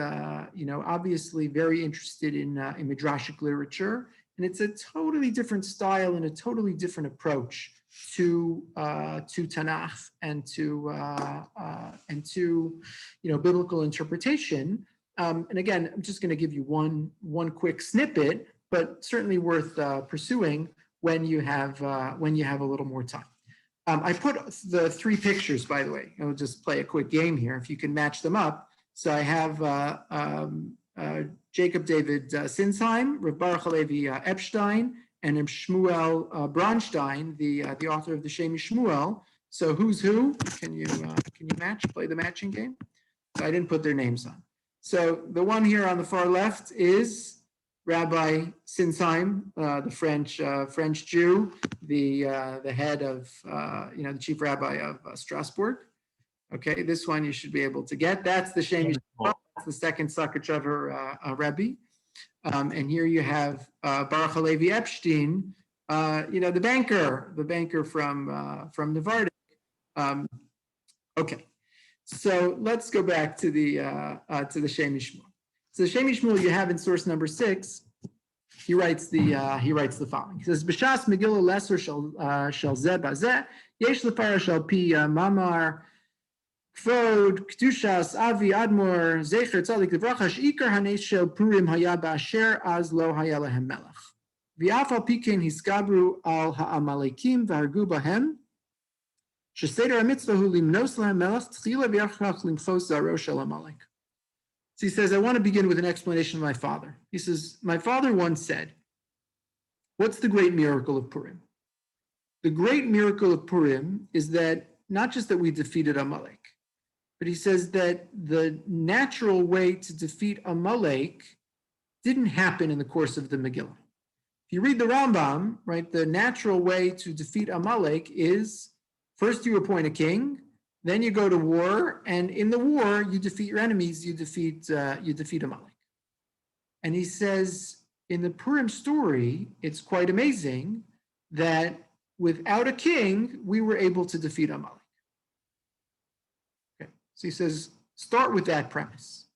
obviously very interested in Midrashic literature, and it's a totally different style and a totally different approach to Tanakh and to biblical interpretation. And again, I'm just going to give you one quick snippet, but certainly worth pursuing when you have a little more time. I put the three pictures, by the way. I'll just play a quick game here, if you can match them up. So I have Jacob David Sinsheim, Rav Baruch Halevi Epstein, and Shmuel Bronstein, the author of the Shamish Shmuel. So who's who? Can you play the matching game? So I didn't put their names on. So the one here on the far left is Rabbi Sinsheim, the French Jew, the head of the chief rabbi of Strasbourg. Okay, this one you should be able to get. That's the Shamish Shmuel. That's the second Sakachava Rebbe. And here you have Baruch Halevi Epstein, the banker from Novardok. Okay, so let's go back to the Shamish Shmuel. So the Shamish Shmuel you have in source number 6. He writes the following. He says, "B'shas Megillah Lesser shel zeh bazeh yesh lepara shel pi mamar kvod kedushas avi admor zecher tzadik levracha sheikar hanes shel purim haya ba'asher az lo haya lehem melech v'af al pikin hiskabru al ha'amalekim v'hargu bahem sheseder hamitzvah hu limnos lehem melech tchila v'yachach limchos zaro shel amalek." So he says, I want to begin with an explanation of my father. He says, my father once said, what's the great miracle of Purim? The great miracle of Purim is that not just that we defeated Amalek, but he says that the natural way to defeat Amalek didn't happen in the course of the Megillah. If you read the Rambam, right, the natural way to defeat Amalek is first you appoint a king, then you go to war, and in the war, you defeat your enemies, you defeat Amalek. And he says, in the Purim story, it's quite amazing that without a king, we were able to defeat Amalek. Okay, so he says, start with that premise.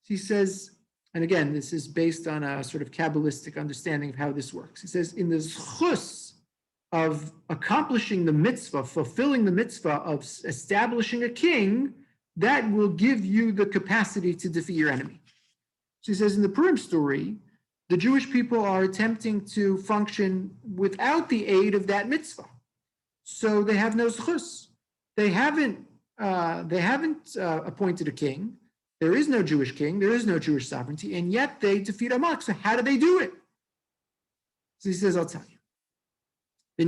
He says, and again, this is based on a sort of Kabbalistic understanding of how this works. He says, in the zchus of accomplishing the mitzvah, fulfilling the mitzvah of establishing a king, that will give you the capacity to defeat your enemy. So he says in the Purim story, the Jewish people are attempting to function without the aid of that mitzvah. So they have no zchus. They haven't appointed a king. There is no Jewish king. There is no Jewish sovereignty, and yet they defeat Amalek. So how do they do it? So he says, I'll tell you. He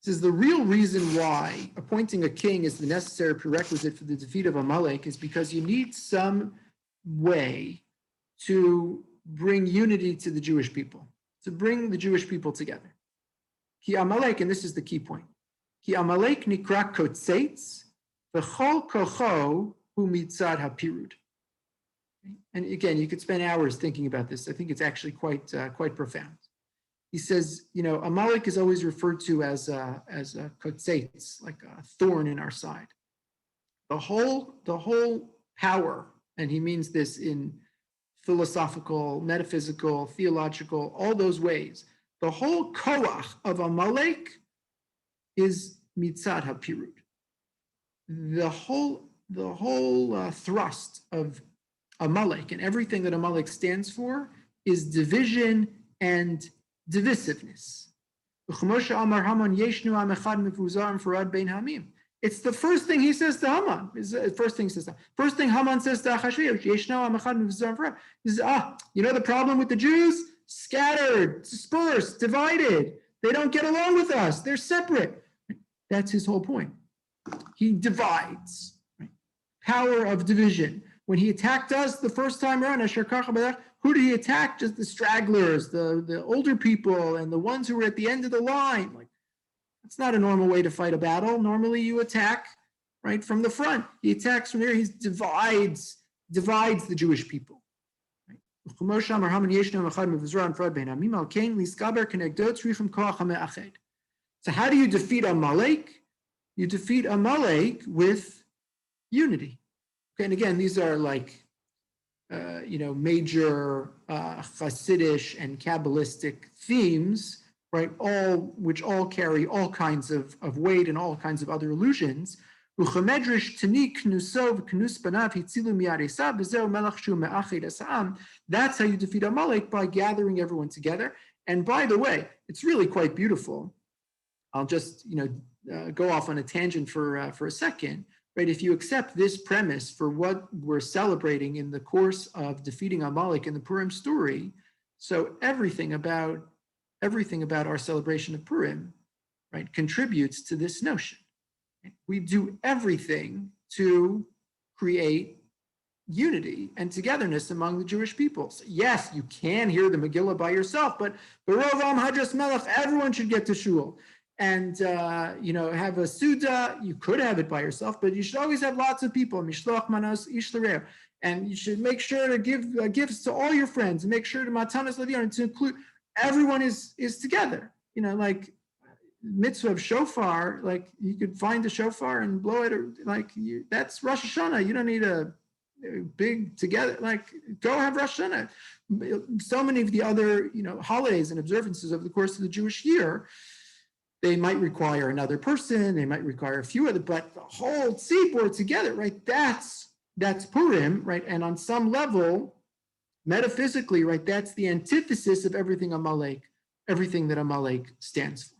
says the real reason why appointing a king is the necessary prerequisite for the defeat of Amalek is because you need some way to bring unity to the Jewish people, to bring the Jewish people together. Ki Amalek, and this is the key point. Ki Amalek nikra kotzetz v'chol kocho hu mitzad hapirud. And again, you could spend hours thinking about this. I think it's actually quite profound. He says, Amalek is always referred to as a kotzetz, like a thorn in our side. The whole power, and he means this in philosophical, metaphysical, theological, all those ways. The whole koach of Amalek is mitzad hapirud. The whole thrust of Amalek and everything that Amalek stands for is division and divisiveness. It's the first thing he says to Haman. First thing Haman says to Achashverosh, he says, the problem with the Jews? Scattered, dispersed, divided. They don't get along with us. They're separate. That's his whole point. He divides. Right? Power of division. When he attacked us the first time around, who did he attack? Just the stragglers, the older people, and the ones who were at the end of the line. Like, that's not a normal way to fight a battle. Normally you attack right from the front. He attacks from there. He divides the Jewish people. Right? So how do you defeat Amalek? You defeat Amalek with unity. Okay, and again, these are like major Hasidic and Kabbalistic themes, right? Which all carry all kinds of weight and all kinds of other illusions. That's how you defeat Amalek, by gathering everyone together. And by the way, it's really quite beautiful. I'll just go off on a tangent for a second. Right, if you accept this premise for what we're celebrating in the course of defeating Amalek in the Purim story, so everything about our celebration of Purim, right, contributes to this notion. Right? We do everything to create unity and togetherness among the Jewish people. So yes, you can hear the Megillah by yourself, but B'rov Am Hadras Melech, everyone should get to shul. And have a Suda. You could have it by yourself, but you should always have lots of people. Mishloach manos ish l're'eh. And you should make sure to give gifts to all your friends, and make sure to matanas l'dion, to include everyone is together. Like mitzvah of shofar. Like you could find a shofar and blow it. That's Rosh Hashanah. You don't need a big together. Like go have Rosh Hashanah. So many of the other holidays and observances over the course of the Jewish year, they might require another person, they might require a few other, but the whole tzibur together, right? That's Purim, right? And on some level, metaphysically, right, that's the antithesis of everything that Amalek stands for.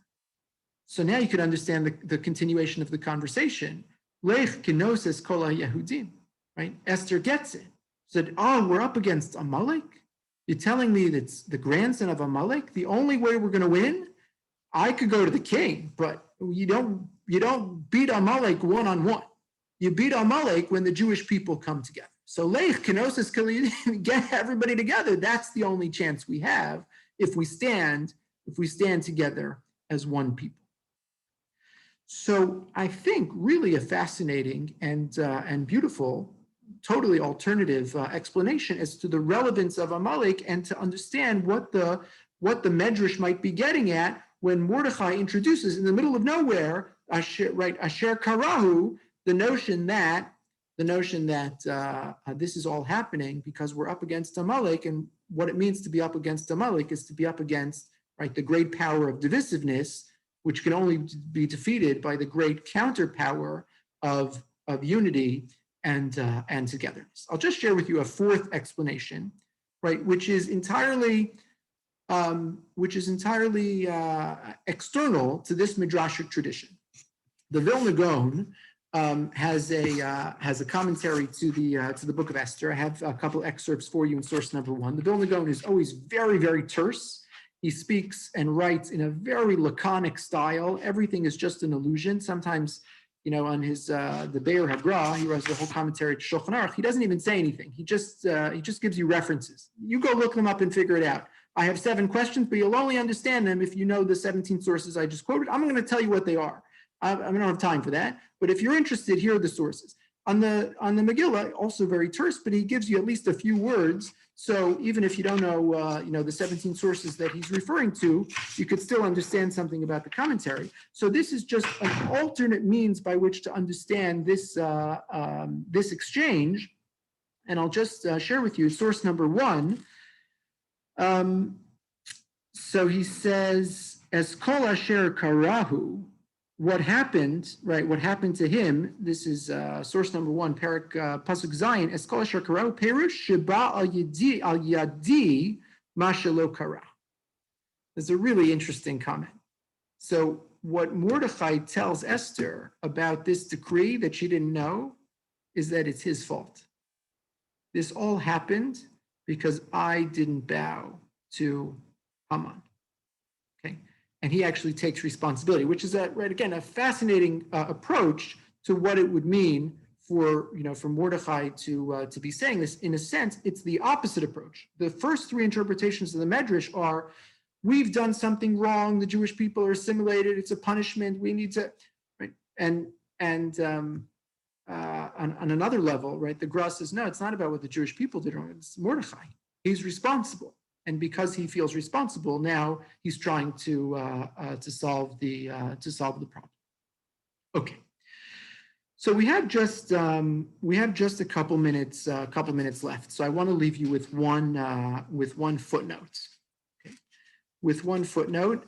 So now you could understand the continuation of the conversation. Lech kinoses kol Yehudim, right? Esther gets it. Said, we're up against Amalek? You're telling me that's the grandson of Amalek? The only way we're going to win? I could go to the king, but you don't beat Amalek one-on-one. You beat Amalek when the Jewish people come together. So Leich Kenosis, get everybody together. That's the only chance we have if we stand together as one people. So I think really a fascinating and beautiful, totally alternative explanation as to the relevance of Amalek, and to understand what the Medrash might be getting at when Mordechai introduces in the middle of nowhere, Asher Karahu, the notion that this is all happening because we're up against Amalek, and what it means to be up against Amalek is to be up against, right, the great power of divisiveness, which can only be defeated by the great counterpower of unity and togetherness. I'll just share with you a fourth explanation, right, which is entirely external to this midrashic tradition. The Vilna Gaon has a commentary to the book of Esther. I have a couple excerpts for you in source number 1. The Vilna Gaon is always very, very terse. He speaks and writes in a very laconic style. Everything is just an allusion. Sometimes, on his the Be'er Hagra, he writes the whole commentary to Shulchan Aruch. He doesn't even say anything. He just gives you references. You go look them up and figure it out. I have 7 questions, but you'll only understand them if you know the 17 sources I just quoted. I'm going to tell you what they are. I don't have time for that. But if you're interested, here are the sources. On the Megillah, also very terse, but he gives you at least a few words. So even if you don't know, the 17 sources that he's referring to, you could still understand something about the commentary. So this is just an alternate means by which to understand this this exchange. And I'll just share with you source number 1. So he says, as kol asher karahu, what happened, right? What happened to him? This is source number 1, Parak Pasuk Zayin. Es kol asher karahu perush sheba al yadi ma shelo kara. There's a really interesting comment. So what Mordechai tells Esther about this decree that she didn't know is that it's his fault. This all happened because I didn't bow to Haman. Okay. And he actually takes responsibility, which is a fascinating approach to what it would mean for Mordechai to be saying this. In a sense, it's the opposite approach. The first 3 interpretations of the Medrash are, we've done something wrong. The Jewish people are assimilated. It's a punishment. We need to, right? And on another level, right? The Gra says, no, it's not about what the Jewish people did wrong. It's Mordechai. He's responsible. And because he feels responsible, now he's trying to solve the problem. Okay, so we have just a couple minutes left. So I want to leave you with one footnote. Okay, with one footnote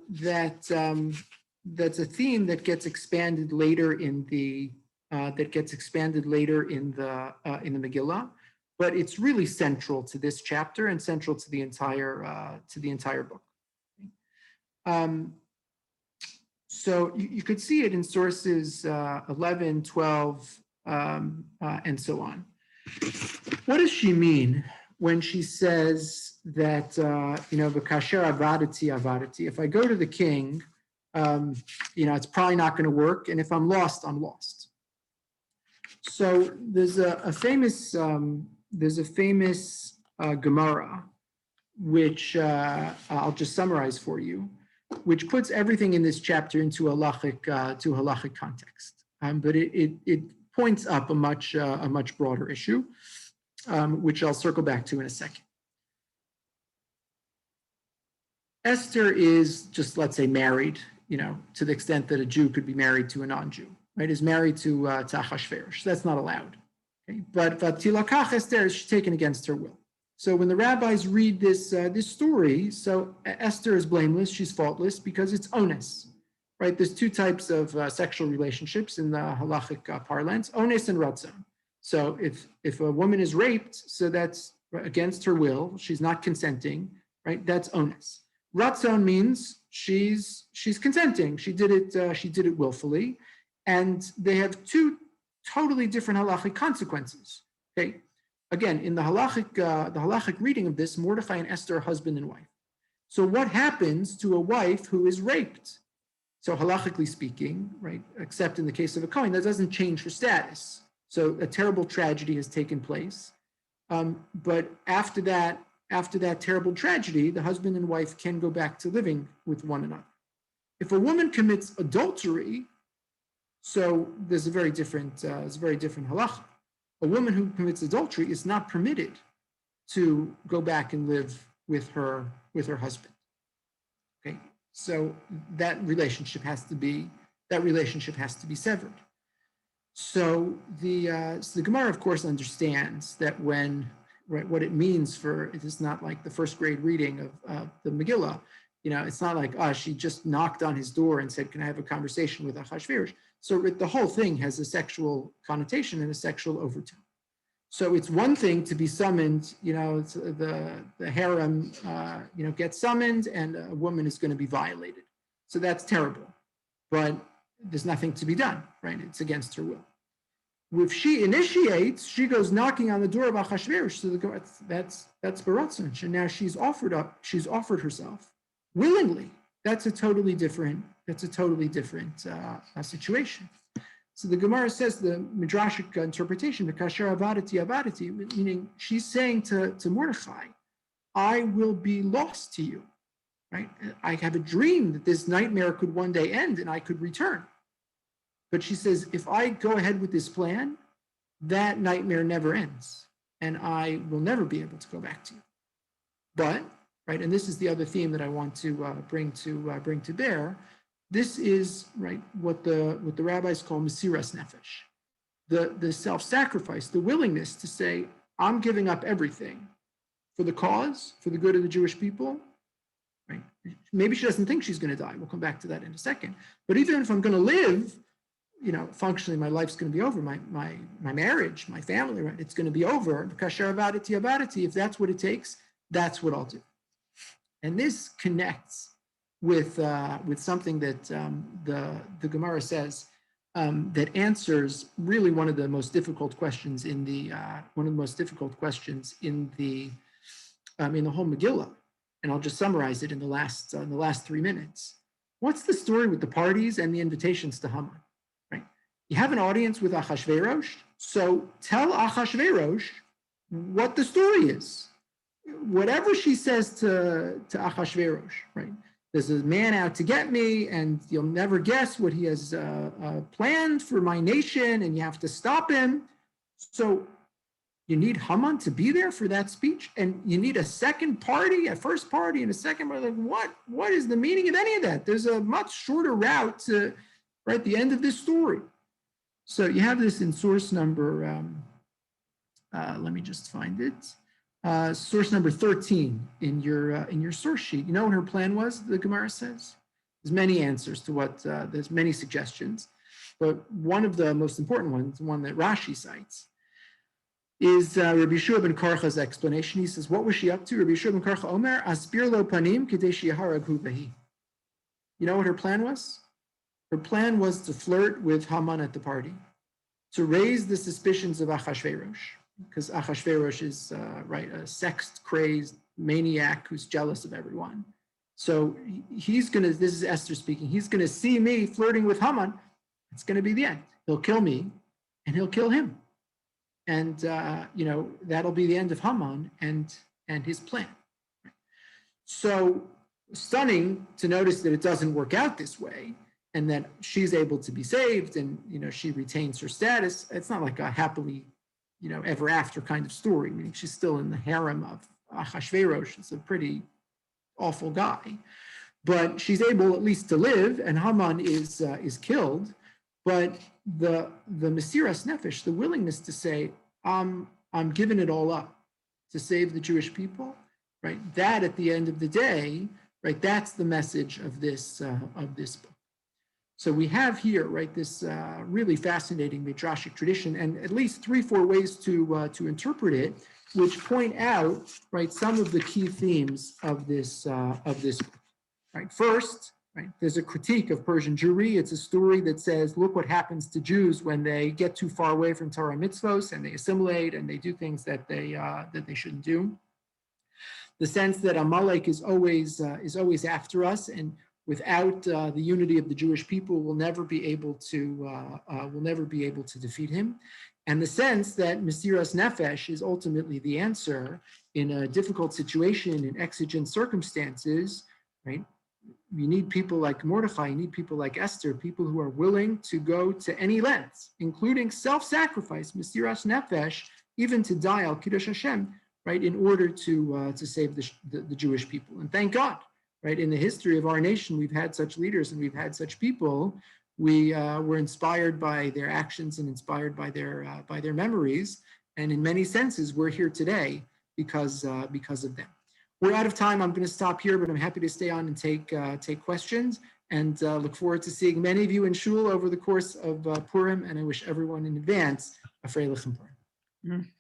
that's a theme that gets expanded later in the Megillah. But it's really central to this chapter and central to the entire book. So you could see it in sources 11, 12, and so on. What does she mean when she says that v'kasher avadati? If I go to the king, it's probably not going to work, and if I'm lost, I'm lost. So there's a famous Gemara, which I'll just summarize for you, which puts everything in this chapter into a halachic context. But it points up a much broader issue, which I'll circle back to in a second. Esther is just, let's say, married, to the extent that a Jew could be married to a non-Jew, right? Is married to Achashverosh. That's not allowed. Okay? But Tilakach Esther is taken against her will. So when the rabbis read this story, so Esther is blameless, she's faultless, because it's onus, right? There's 2 types of sexual relationships in the halachic parlance, onus and ratzon. So if a woman is raped, so that's against her will, she's not consenting, right? That's onus. Ratzon means she's consenting. She did it willfully, and they have 2 totally different halachic consequences. Okay, again, in the halachic reading of this, Mordechai and Esther are husband and wife. So what happens to a wife who is raped? So halachically speaking, right, except in the case of a Kohen, that doesn't change her status. So a terrible tragedy has taken place. But after that terrible tragedy, the husband and wife can go back to living with one another. If a woman commits adultery, so there's a very different halacha. A woman who commits adultery is not permitted to go back and live with her husband. Okay, so that relationship has to be severed. So the Gemara, of course, understands that when right, what it means for, it is not like the first grade reading of the Megillah. It's not like, she just knocked on his door and said, can I have a conversation with Achashverosh? So the whole thing has a sexual connotation and a sexual overtone. So it's one thing to be summoned, it's the harem, gets summoned and a woman is going to be violated. So that's terrible, but there's nothing to be done, right? It's against her will. If she initiates, she goes knocking on the door of Achashverosh. So that's baratzon. And now she's offered herself willingly. That's a totally different situation. So the Gemara says the midrashic interpretation, the kasher avadati, meaning she's saying to Mordechai, I will be lost to you, right? I have a dream that this nightmare could one day end and I could return. But she says, if I go ahead with this plan, that nightmare never ends and I will never be able to go back to you. But, right, and this is the other theme that I want to bring to bear. This is, right, what the rabbis call mesiras nefesh, the self-sacrifice, the willingness to say, I'm giving up everything for the cause, for the good of the Jewish people. Right? Maybe she doesn't think she's going to die. We'll come back to that in a second. But even if I'm going to live, functionally, my life's going to be over. My marriage, my family, right? It's going to be over. If that's what it takes, that's what I'll do. And this connects with something that the Gemara says that answers really one of the most difficult questions in the whole Megillah. And I'll just summarize it in the last 3 minutes. What's the story with the parties and the invitations to Haman? Right? You have an audience with Achashverosh, so tell Achashverosh what the story is. Whatever she says to Achashverosh, right? There's a man out to get me, and you'll never guess what he has planned for my nation, and you have to stop him. So you need Haman to be there for that speech, and you need a second party, a first party, and a second party. Like, what is the meaning of any of that? There's a much shorter route to right the end of this story. So you have this in source number. Let me just find it. Source number 13 in your source sheet. You know what her plan was? The Gemara says there's many answers to what there's many suggestions, but one of the most important ones, the one that Rashi cites, is Rabbi Yeshua ben Karcha's explanation. He says, what was she up to? Rabbi Yeshua ben Karcha Omer, Aspir lo panim k'dei sheyaharaghu behi. You know what her plan was? Her plan was to flirt with Haman at the party, to raise the suspicions of Achashverosh, because Achashverosh is a sex-crazed maniac who's jealous of everyone. So he's going to, this is Esther speaking, he's going to see me flirting with Haman. It's going to be the end. He'll kill me and he'll kill him. And, that'll be the end of Haman and his plan. So stunning to notice that it doesn't work out this way and that she's able to be saved and, she retains her status. It's not like a happily, ever after kind of story, meaning she's still in the harem of Achashverosh. It's a pretty awful guy. But she's able at least to live, and Haman is killed. But the mesiras nefesh, the willingness to say, I'm giving it all up to save the Jewish people, right? That at the end of the day, right, that's the message of this book. So we have here, right, this really fascinating midrashic tradition, and at least 3-4 ways to interpret it, which point out, right, some of the key themes of this book. Right, first, right, there's a critique of Persian Jewry. It's a story that says, look what happens to Jews when they get too far away from Torah mitzvos and they assimilate and they do things that they shouldn't do. The sense that Amalek is always after us, and without the unity of the Jewish people, we'll never be able to defeat him. And the sense that mesiras nefesh is ultimately the answer in a difficult situation, in exigent circumstances, right? You need people like Mordechai, you need people like Esther, people who are willing to go to any lengths, including self-sacrifice, mesiras nefesh, even to die al kiddush Hashem, right, in order to save the Jewish people. And thank God, right, in the history of our nation, we've had such leaders and we've had such people. We were inspired by their actions and inspired by their memories. And in many senses, we're here today because of them. We're out of time. I'm going to stop here, but I'm happy to stay on and take questions, and look forward to seeing many of you in shul over the course of Purim. And I wish everyone in advance a Freilich Purim.